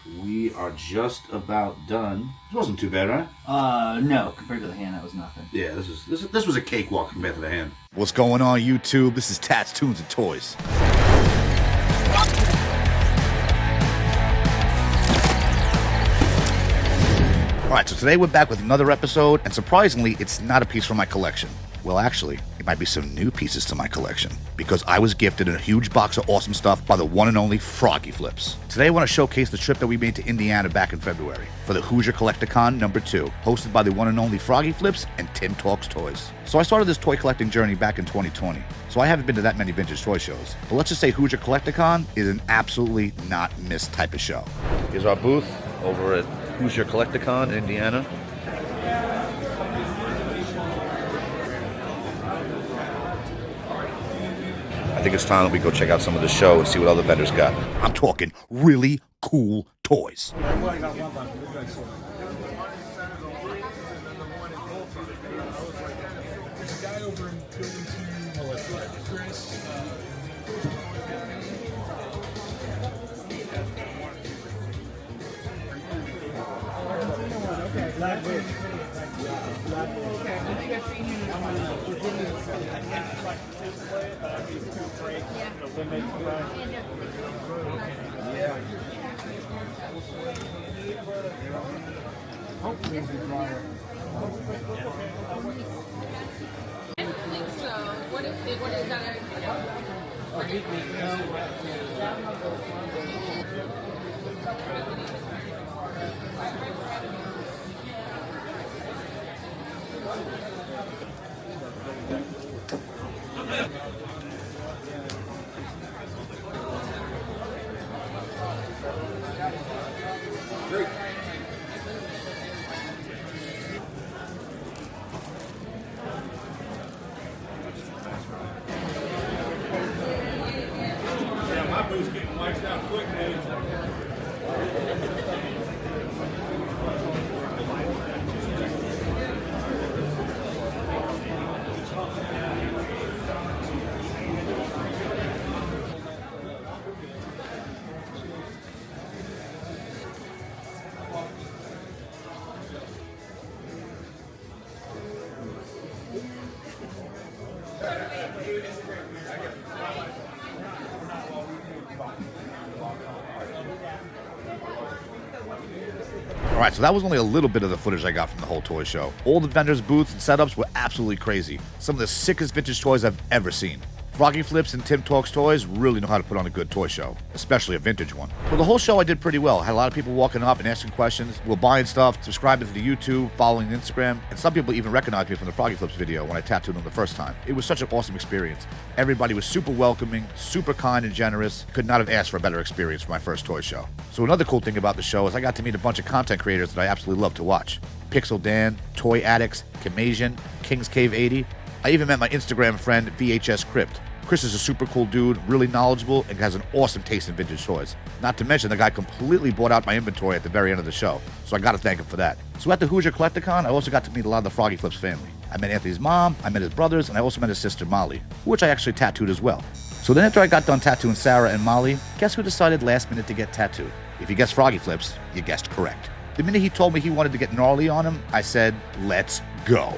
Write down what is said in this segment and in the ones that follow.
We are just about done. It wasn't too bad, right? No. Compared to the hand, that was nothing. Yeah, this was a cakewalk compared to the hand. What's going on, YouTube? This is Tats, Tunes, and Toys. Alright, so today we're back with another episode, and surprisingly, it's not a piece from my collection. Well, actually, it might be some new pieces to my collection, because I was gifted a huge box of awesome stuff by the one and only Froggy Flips. Today I want to showcase the trip that we made to Indiana back in February for the Hoosier Collecticon #2, hosted by the one and only Froggy Flips and Tim Talks Toys. So I started this toy collecting journey back in 2020, so I haven't been to that many vintage toy shows. But let's just say Hoosier Collecticon is an absolutely not missed type of show. Here's our booth over at Hoosier Collecticon in Indiana. I think it's time that we go check out some of the show and see what other vendors got. I'm talking really cool toys. What is that? Getting wiped out quick, man. Alright, so that was only a little bit of the footage I got from the whole toy show. All the vendors' booths and setups were absolutely crazy. Some of the sickest vintage toys I've ever seen. Froggy Flips and Tim Talks Toys really know how to put on a good toy show, especially a vintage one. For the whole show, I did pretty well. I had a lot of people walking up and asking questions, were buying stuff, subscribing to the YouTube, following the Instagram, and some people even recognized me from the Froggy Flips video when I tattooed them the first time. It was such an awesome experience. Everybody was super welcoming, super kind and generous. Could not have asked for a better experience for my first toy show. So another cool thing about the show is I got to meet a bunch of content creators that I absolutely love to watch. Pixel Dan, Toy Addicts, Kimasian, King's Cave 80. I even met my Instagram friend, VHS Crypt. Chris is a super cool dude, really knowledgeable, and has an awesome taste in vintage toys. Not to mention, the guy completely bought out my inventory at the very end of the show, so I gotta thank him for that. So at the Hoosier Collecticon, I also got to meet a lot of the Froggy Flips family. I met Anthony's mom, I met his brothers, and I also met his sister Molly, which I actually tattooed as well. So then after I got done tattooing Sarah and Molly, guess who decided last minute to get tattooed? If you guessed Froggy Flips, you guessed correct. The minute he told me he wanted to get gnarly on him, I said, let's go.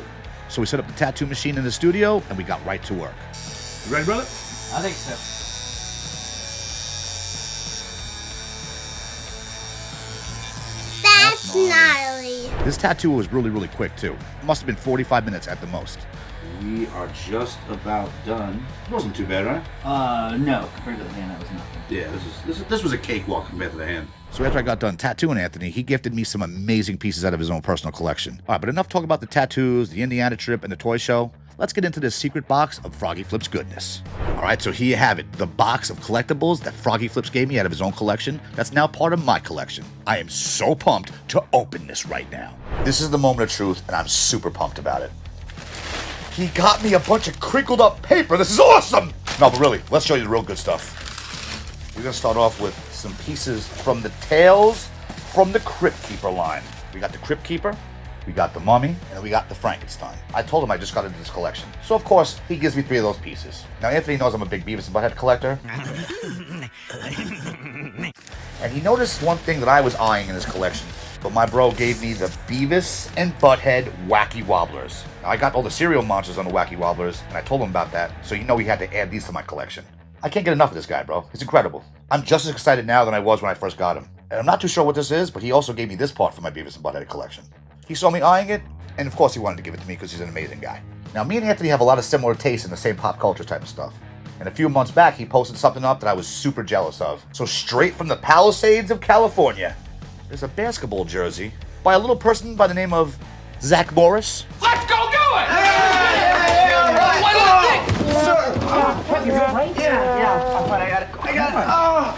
So we set up the tattoo machine in the studio, and we got right to work. You ready, brother? I think so. That's gnarly. This tattoo was really quick too. It must have been 45 minutes at the most. We are just about done. It wasn't too bad, right? No. Compared to the hand, that was nothing. Yeah, this was a cakewalk compared to the hand. So after I got done tattooing Anthony, he gifted me some amazing pieces out of his own personal collection. Alright, but enough talk about the tattoos, the Indiana trip, and the toy show. Let's get into this secret box of Froggy Flips goodness. Alright, so here you have it. The box of collectibles that Froggy Flips gave me out of his own collection that's now part of my collection. I am so pumped to open this right now. This is the moment of truth, and I'm super pumped about it. He got me a bunch of crinkled up paper. This is awesome! No, but really, let's show you the real good stuff. We're gonna start off with some pieces from the Tales from the Crypt Keeper line. We got the Crypt Keeper, We got the Mummy, and then we got the Frankenstein. I told him I just got into this collection. So of course, he gives me 3 of those pieces. Now Anthony knows I'm a big Beavis and Butthead collector. And he noticed one thing that I was eyeing in his collection. But my bro gave me the Beavis and Butthead Wacky Wobblers. Now I got all the cereal monsters on the Wacky Wobblers, and I told him about that, so he had to add these to my collection. I can't get enough of this guy, bro. He's incredible. I'm just as excited now than I was when I first got him. And I'm not too sure what this is, but he also gave me this part for my Beavis and Butthead collection. He saw me eyeing it, and of course he wanted to give it to me because he's an amazing guy. Now me and Anthony have a lot of similar tastes in the same pop culture type of stuff. And a few months back, he posted something up that I was super jealous of. So straight from the Palisades of California, there's a basketball jersey by a little person by the name of Zach Morris. Let's go do it!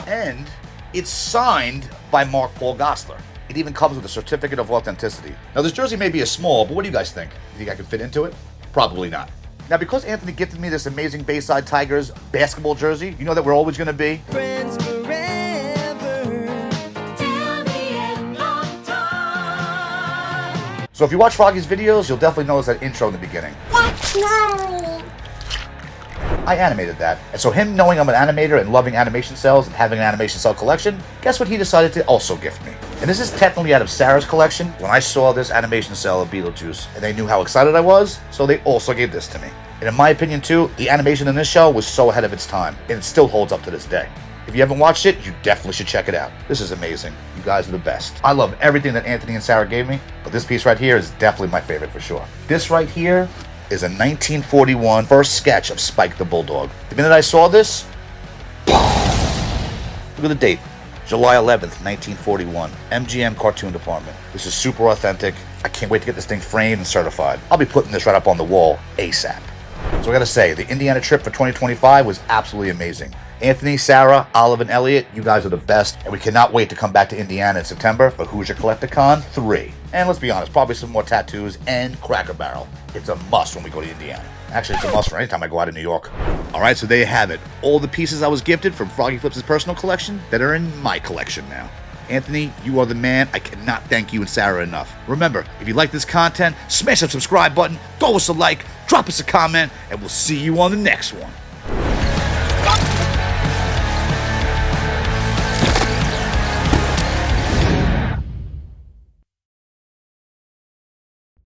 And it's signed by Mark Paul Gosselaar. It even comes with a certificate of authenticity. Now this jersey may be a small, but what do you guys think? You think I can fit into it? Probably not. Now because Anthony gifted me this amazing Bayside Tigers basketball jersey, you know that we're always going to be Friends forever. Till the end of time. So if you watch Froggy's videos, you'll definitely notice that intro in the beginning. That's not. I animated that. And so him knowing I'm an animator and loving animation cells and having an animation cell collection, guess what he decided to also gift me? And this is technically out of Sarah's collection. When I saw this animation cell of Beetlejuice and they knew how excited I was, so they also gave this to me. And in my opinion too, the animation in this show was so ahead of its time, and it still holds up to this day. If you haven't watched it, you definitely should check it out. This is amazing. You guys are the best. I love everything that Anthony and Sarah gave me, but this piece right here is definitely my favorite for sure. This right here is a 1941 first sketch of Spike the Bulldog. The minute I saw this, look at the date. July 11th, 1941. MGM Cartoon Department. This is super authentic. I can't wait to get this thing framed and certified. I'll be putting this right up on the wall ASAP. So I gotta say, the Indiana trip for 2025 was absolutely amazing. Anthony, Sarah, Olive, and Elliot, you guys are the best, and we cannot wait to come back to Indiana in September for Hoosier Collecticon 3. And let's be honest, probably some more tattoos and Cracker Barrel. It's a must when we go to Indiana. Actually, it's a must for any time I go out of New York. Alright, so there you have it. All the pieces I was gifted from Froggy Flips' personal collection that are in my collection now. Anthony, you are the man. I cannot thank you and Sarah enough. Remember, if you like this content, smash that subscribe button, throw us a like, drop us a comment, and we'll see you on the next one.